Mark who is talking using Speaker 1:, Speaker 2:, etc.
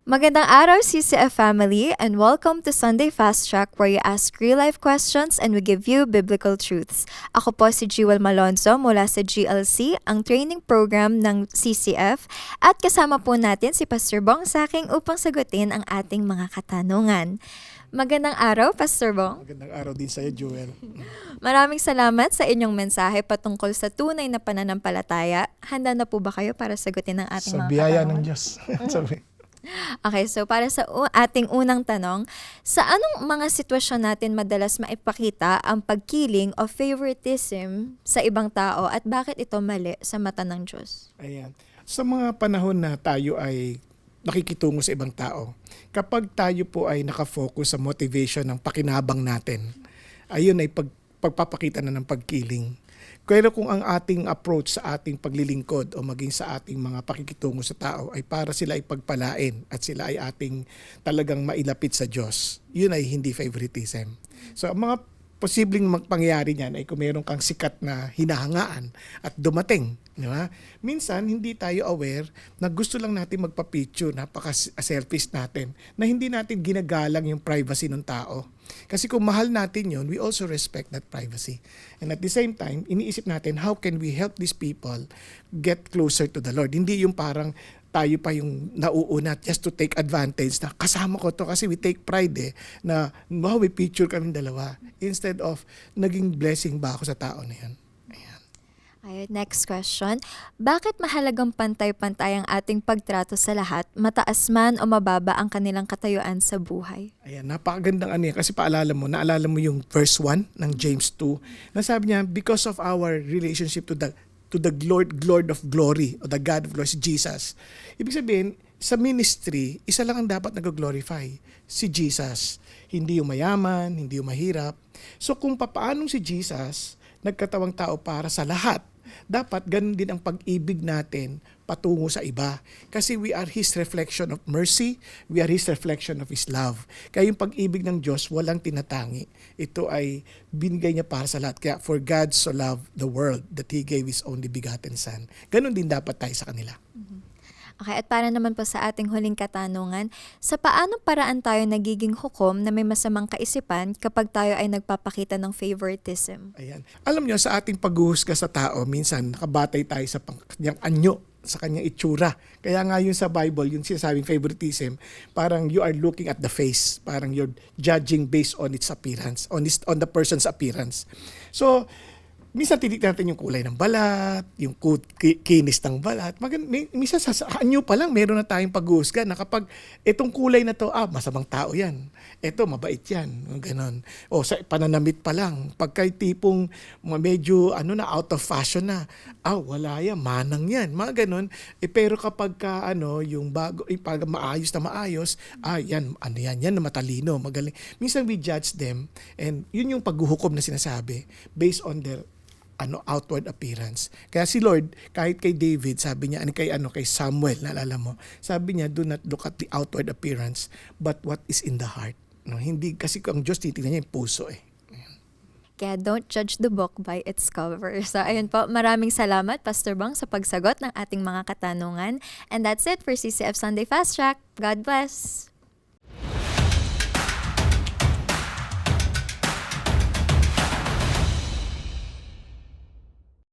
Speaker 1: Magandang araw, CCF family, and welcome to Sunday Fast Track where you ask real-life questions and we give you biblical truths. Ako po si Jewel Malonzo mula sa GLC, ang training program ng CCF, at kasama po natin si Pastor Bong Saking upang sagutin ang ating mga katanungan. Magandang araw, Pastor Bong.
Speaker 2: Magandang araw din sa iyo, Joel.
Speaker 1: Maraming salamat sa inyong mensahe patungkol sa tunay na pananampalataya. Handa na po ba kayo para sagutin ang ating
Speaker 2: Sa
Speaker 1: mga
Speaker 2: biyaya
Speaker 1: katanungan?
Speaker 2: ng Diyos. Sabi.
Speaker 1: Okay, so para sa ating unang tanong, sa anong mga sitwasyon natin madalas maipakita ang pagkiling o favoritism sa ibang tao at bakit ito mali sa mata ng Diyos?
Speaker 2: Ayan. Sa mga panahon na tayo ay nakikitungo sa ibang tao, kapag tayo po ay nakafocus sa motivation ng pakinabang natin, ayun ay pagpapakita na ng pagkiling. Pero kung ang ating approach sa ating paglilingkod o maging sa ating mga pakikitungo sa tao ay para sila ay pagpalain at sila ay ating talagang mailapit sa Diyos, yun ay hindi favoritism. So ang mga posibleng pangyayari niyan ay kung meron kang sikat na hinahangaan at dumating, di ba? Minsan hindi tayo aware na gusto lang natin magpa-picture, napaka-selfish natin, na hindi natin ginagalang yung privacy ng tao. Kasi kung mahal natin yun, we also respect that privacy. And at the same time, iniisip natin, how can we help these people get closer to the Lord? Hindi yung parang tayo pa yung nauuna just to take advantage na kasama ko to kasi we take pride na wow, may picture kami dalawa. Instead of naging blessing ba ako sa tao na yun? Ayan.
Speaker 1: Ayun, next question. Bakit mahalagang pantay-pantay ang ating pagtrato sa lahat, mataas man o mababa ang kanilang katayuan sa buhay?
Speaker 2: Ayan, napakagandang ano yan. Kasi naalala mo yung verse 1 ng James 2, na sabi niya, because of our relationship to the Lord of glory, o the God of glory, si Jesus. Ibig sabihin, sa ministry, isa lang ang dapat nag-glorify, si Jesus. Hindi yung mayaman, hindi yung mahirap. So kung papaanong si Jesus nagkatawang tao para sa lahat, dapat ganun din ang pag-ibig natin patungo sa iba. Kasi we are His reflection of mercy, we are His reflection of His love. Kaya yung pag-ibig ng Diyos, walang tinatangi. Ito ay binigay niya para sa lahat. Kaya for God so loved the world that He gave His only begotten Son. Ganun din dapat tayo sa kanila.
Speaker 1: Okay, at para naman po sa ating huling katanungan, sa paanong paraan tayo nagiging hukom na may masamang kaisipan kapag tayo ay nagpapakita ng favoritism?
Speaker 2: Ayan. Alam niyo, sa ating paghuhusga sa tao, minsan nakabatay tayo sa kanyang anyo, sa kanyang itsura. Kaya nga yun sa Bible, yung sinasabing favoritism, parang you are looking at the face. Parang you're judging based on its appearance, on the person's appearance. So, minsan titignan natin yung kulay ng balat, yung kinis ng balat. Minsan sa anyo pa lang, meron na tayong paghuhusga na kapag itong kulay na to, masamang tao yan. Ito, mabait yan. Ganon. O sa pananamit pa lang, pagka tipong medyo out of fashion na, wala yan, manang yan. Mga ganon. Pero kapag yung bago, pag maayos na maayos, yan na matalino, magaling. Minsan we judge them, and yun yung paghuhukom na sinasabi based on their outward appearance. Kaya si Lord, kahit kay David, sabi niya, kay Samuel, naalala mo, sabi niya, do not look at the outward appearance, but what is in the heart. No, hindi, kasi ang Diyos titingnan niya yung puso
Speaker 1: Kaya don't judge the book by its cover. So ayun po, maraming salamat Pastor Bong sa pagsagot ng ating mga katanungan. And that's it for CCF Sunday Fast Track. God bless!